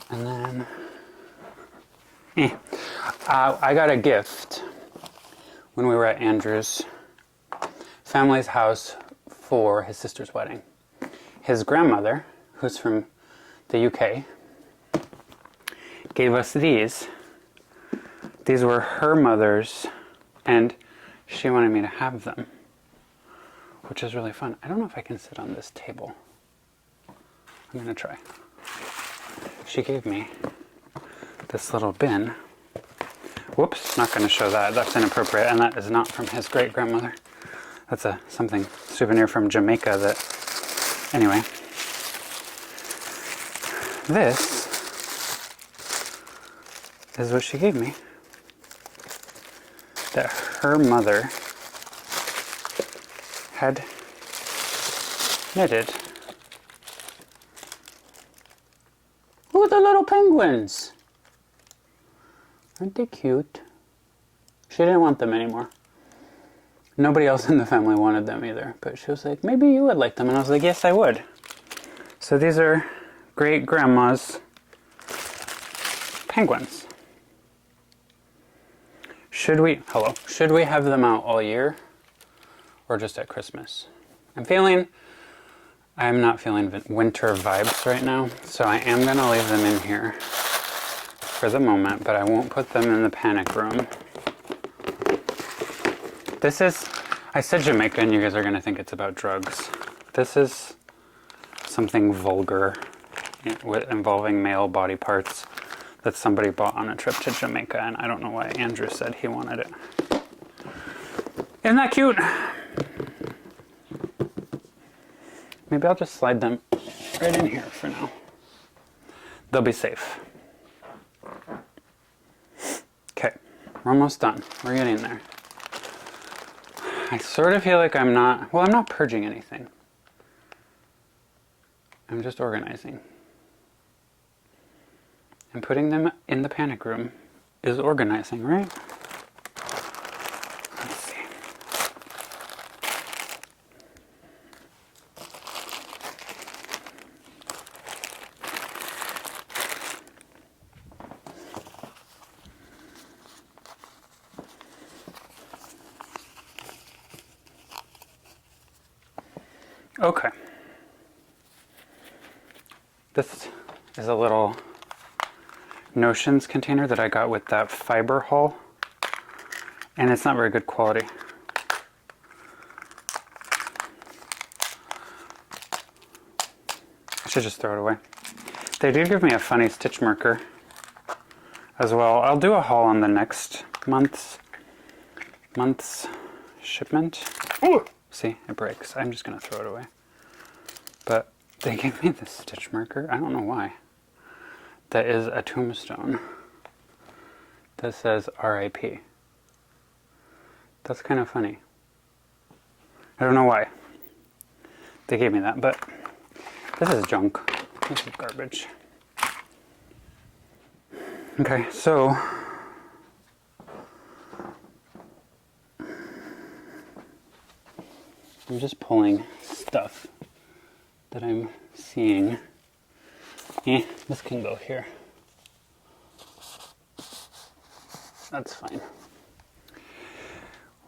And then, I got a gift when we were at Andrew's family's house for his sister's wedding. His grandmother, who's from the UK, gave us these. These were her mother's, and she wanted me to have them, which is really fun. I don't know if I can sit on this table. I'm gonna try. She gave me this little bin. Whoops, not gonna show that. That's inappropriate, and that is not from his great-grandmother. That's a something souvenir from Jamaica that, anyway. This is what she gave me, that her mother had knitted. Ooh, the little penguins! Aren't they cute? She didn't want them anymore. Nobody else in the family wanted them either, but she was like, maybe you would like them, and I was like, yes, I would. So these are great-grandma's penguins. Should we have them out all year or just at Christmas? I'm not feeling winter vibes right now, so I am going to leave them in here for the moment, but I won't put them in the panic room. I said Jamaica and you guys are going to think it's about drugs. This is something vulgar involving male body parts that somebody bought on a trip to Jamaica, and I don't know why Andrew said he wanted it. Isn't that cute? Maybe I'll just slide them right in here for now. They'll be safe. Okay, we're almost done. We're getting there. I sort of feel like I'm not purging anything. I'm just organizing. And putting them in the panic room is organizing, right? Let's see. Okay. This is a little Notions container that I got with that fiber haul, and it's not very good quality. I should just throw it away. They did give me a funny stitch marker as well. I'll do a haul on the next month's shipment. Ooh! See, it breaks. I'm just gonna throw it away. But they gave me this stitch marker. I don't know why. That is a tombstone that says RIP. That's kind of funny. I don't know why they gave me that, but this is junk. This is garbage. Okay, so I'm just pulling stuff that I'm seeing. This can go here. That's fine.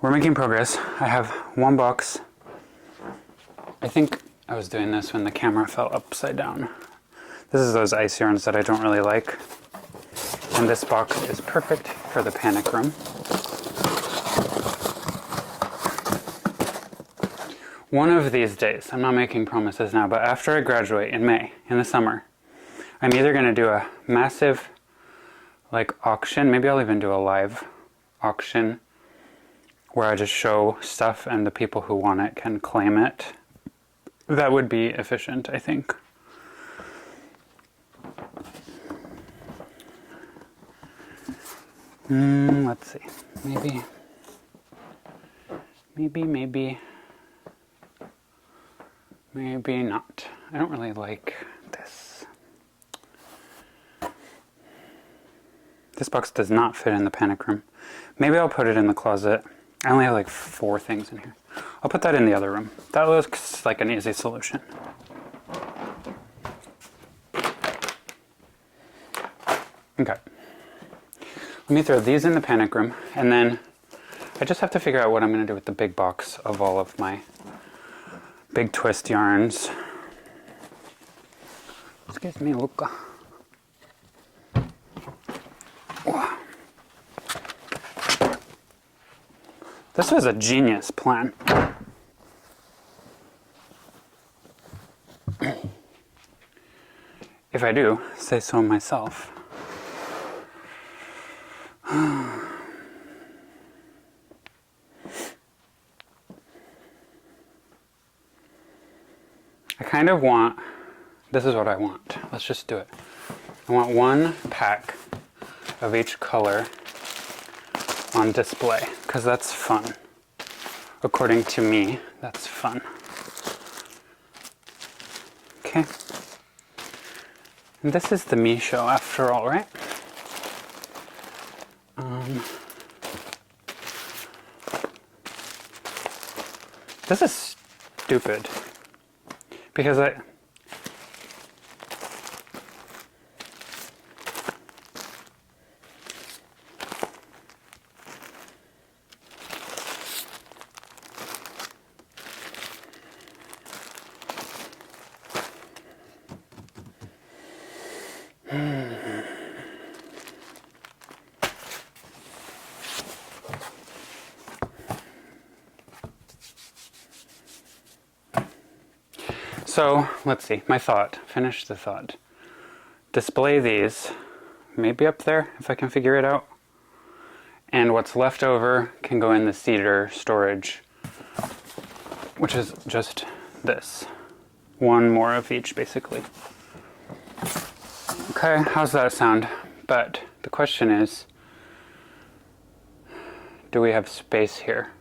We're making progress. I have one box. I think I was doing this when the camera fell upside down. This is those ice yarns that I don't really like. And this box is perfect for the panic room. One of these days, I'm not making promises now, but after I graduate in May, in the summer, I'm either going to do a massive auction, maybe I'll even do a live auction where I just show stuff and the people who want it can claim it. That would be efficient, I think. Let's see. Maybe not. I don't really like this. This box does not fit in the panic room. Maybe I'll put it in the closet. I only have 4 things in here. I'll put that in the other room. That looks like an easy solution. Okay. Let me throw these in the panic room, and then I just have to figure out what I'm going to do with the big box of all of my big twist yarns. Excuse me, Luca. This was a genius plan. If I do say so myself. I kind of want, this is what I want. Let's just do it. I want 1 pack of each color on display, because that's fun. According to me, that's fun. Okay. And this is the me show after all, right? This is stupid. Because So, let's see, my thought, finish the thought. Display these, maybe up there, if I can figure it out. And what's left over can go in the cedar storage, which is just this. One more of each, basically. Okay, how's that sound? But the question is, do we have space here?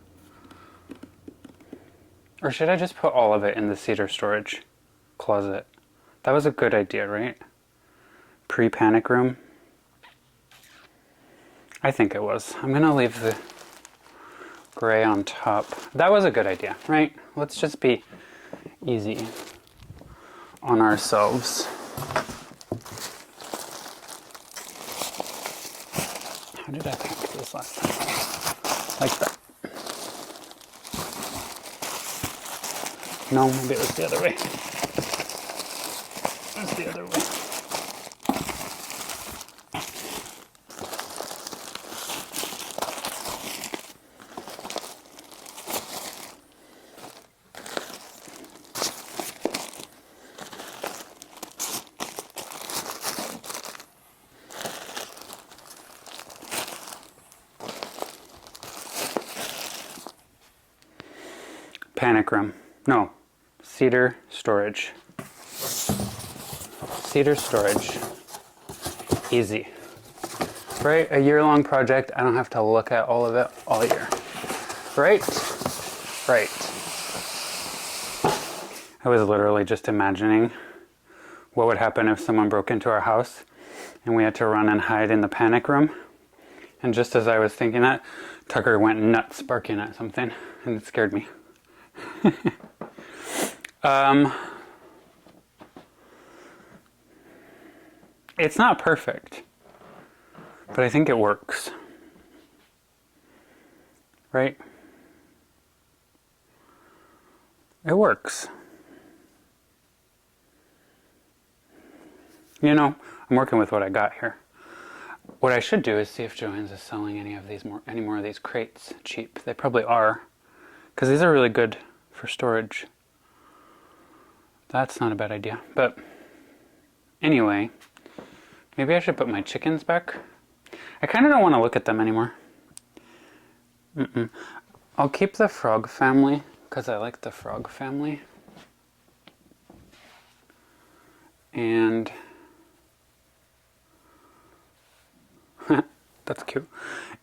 Or should I just put all of it in the cedar storage closet? That was a good idea, right? Pre-panic room. I think it was. I'm gonna leave the gray on top. That was a good idea, right? Let's just be easy on ourselves. How did I pack this last time? Like that. No, maybe it was the other way. It was the other way. Panic room. No. Cedar storage. Cedar storage. Easy. Right? A year-long project. I don't have to look at all of it all year. Right? Right. I was literally just imagining what would happen if someone broke into our house and we had to run and hide in the panic room. And just as I was thinking that, Tucker went nuts barking at something and it scared me. It's not perfect, but I think it works. Right? It works. You know, I'm working with what I got here. What I should do is see if Joann's is selling any more of these crates cheap. They probably are, because these are really good for storage. That's not a bad idea. But anyway, maybe I should put my chickens back. I kind of don't want to look at them anymore. I'll keep the frog family because I like the frog family. And that's cute.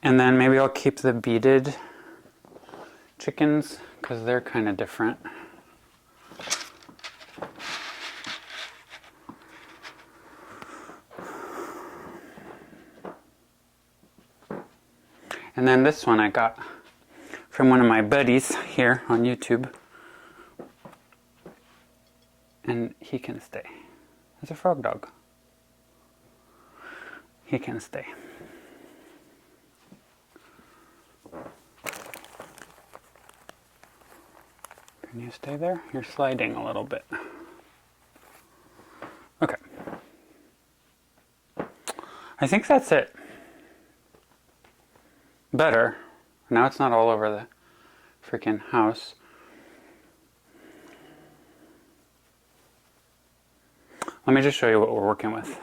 And then maybe I'll keep the beaded chickens because they're kind of different. And then this one I got from one of my buddies here on YouTube. And he can stay. It's a frog dog. He can stay. Can you stay there? You're sliding a little bit. Okay. I think that's it. Better. Now it's not all over the freaking house. Let me just show you what we're working with.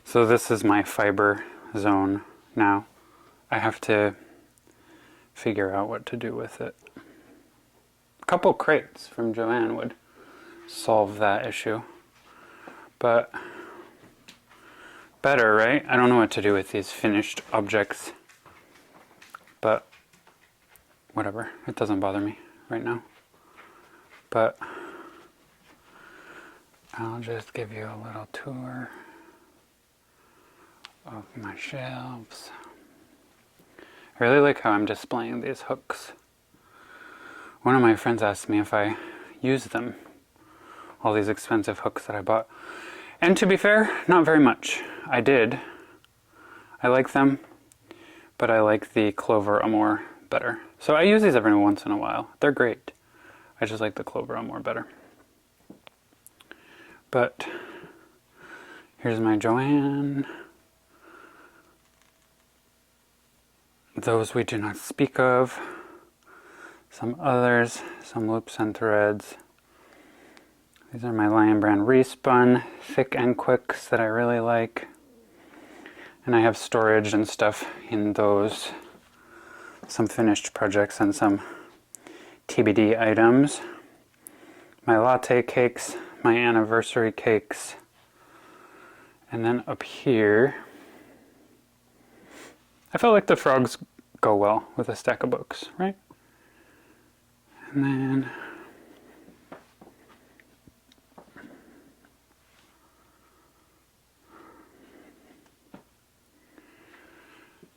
So this is my fiber zone now. I have to figure out what to do with it. A couple crates from Joann would solve that issue. But better, right? I don't know what to do with these finished objects. But whatever, it doesn't bother me right now. But I'll just give you a little tour of my shelves. I really like how I'm displaying these hooks. One of my friends asked me if I use them, all these expensive hooks that I bought. And to be fair, not very much. I did. I like them, but I like the Clover Amour better. So I use these every once in a while. They're great. I just like the Clover Amour better. but here's my Joann. Those we do not speak of. Some others, some loops and threads. These are my Lion Brand Respun thick and quicks that I really like. And I have storage and stuff in those. Some finished projects and some TBD items. My latte cakes, my anniversary cakes. And then up here, I felt like the frogs go well with a stack of books, right? And then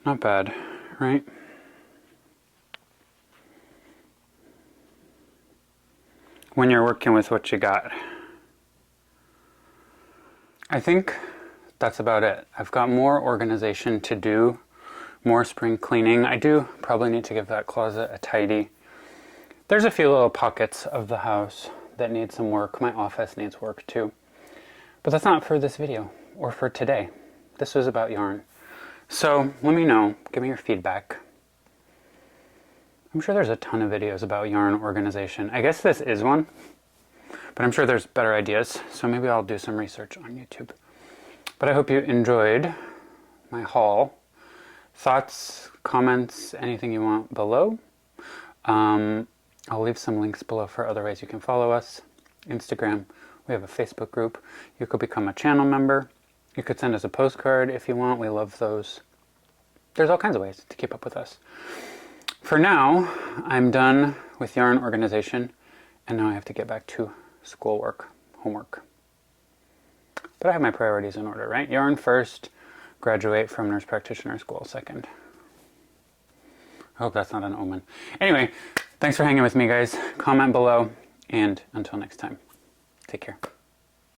not bad, right? When you're working with what you got. I think that's about it. I've got more organization to do, more spring cleaning. I do probably need to give that closet a tidy. There's a few little pockets of the house that need some work. My office needs work too. But that's not for this video or for today. This was about yarn. So let me know, give me your feedback. I'm sure there's a ton of videos about yarn organization. I guess this is one, but I'm sure there's better ideas. So maybe I'll do some research on YouTube. But I hope you enjoyed my haul. Thoughts, comments, anything you want below. I'll leave some links below for other ways you can follow us. Instagram, we have a Facebook group. You could become a channel member. You could send us a postcard if you want. We love those. There's all kinds of ways to keep up with us. For now, I'm done with yarn organization, and now I have to get back to schoolwork, homework. But I have my priorities in order, right? Yarn first, graduate from nurse practitioner school second. I hope that's not an omen. Anyway, thanks for hanging with me, guys. Comment below, and until next time, take care.